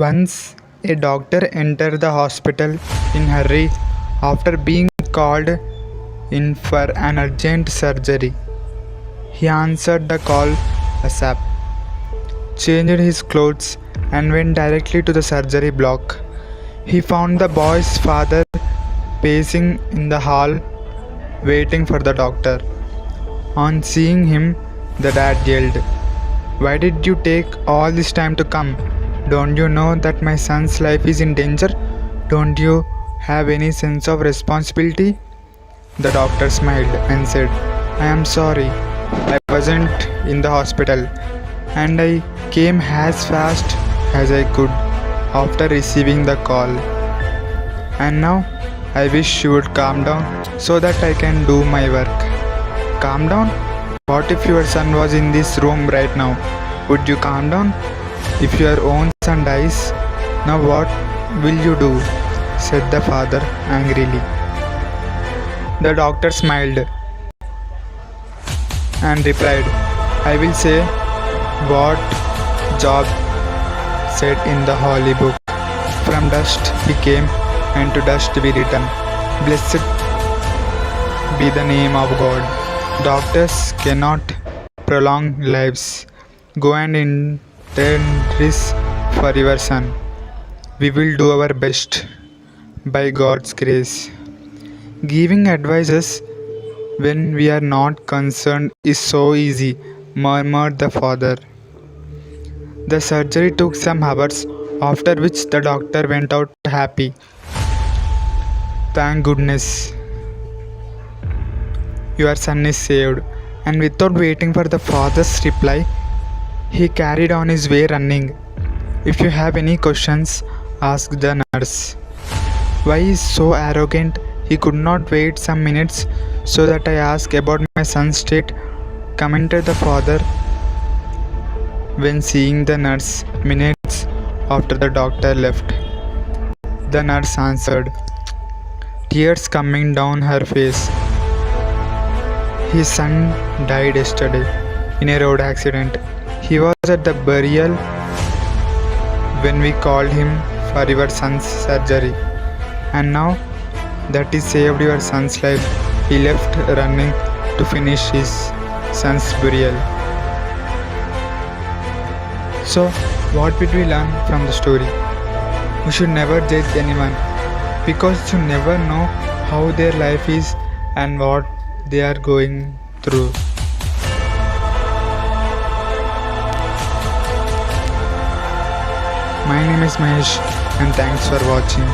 Once a doctor entered the hospital in a hurry after being called in for an urgent surgery. He answered the call ASAP, changed his clothes, and went directly to the surgery block. He found the boy's father pacing in the hall, waiting for the doctor. On seeing him, the dad yelled, "Why did you take all this time to come? Don't you know that my son's life is in danger? Don't you have any sense of responsibility?" The doctor smiled and said, "I am sorry. I wasn't in the hospital and I came as fast as I could after receiving the call. And now I wish you would calm down so that I can do my work." "Calm down? What if your son was in this room right now? Would you calm down? If your own son dies, now what will you do?" said the father angrily. The doctor smiled and replied, "I will say what Job said in the holy book. From dust we came, and to dust we return. Blessed be the name of God. Doctors cannot prolong lives. Go and intend this for your son. We will do our best by God's grace." Giving advices when we are not concerned is so easy, murmured the father. The surgery took some hours, after which the doctor went out happy. "Thank goodness, your son is saved." And without waiting for the father's reply, he carried on his way running. "If you have any questions, ask the nurse. Why he is so arrogant? He could not wait some minutes so that I ask about my son's state," commented the father when seeing the nurse minutes after the doctor left. The nurse answered, tears coming down her face. "His son died yesterday in a road accident. He was at the burial when we called him for your son's surgery. And now that he saved your son's life, he left running to finish his son's burial." So, what did we learn from the story? We should never judge anyone, because you never know how their life is and what they are going through. My name is Mahesh, and thanks for watching.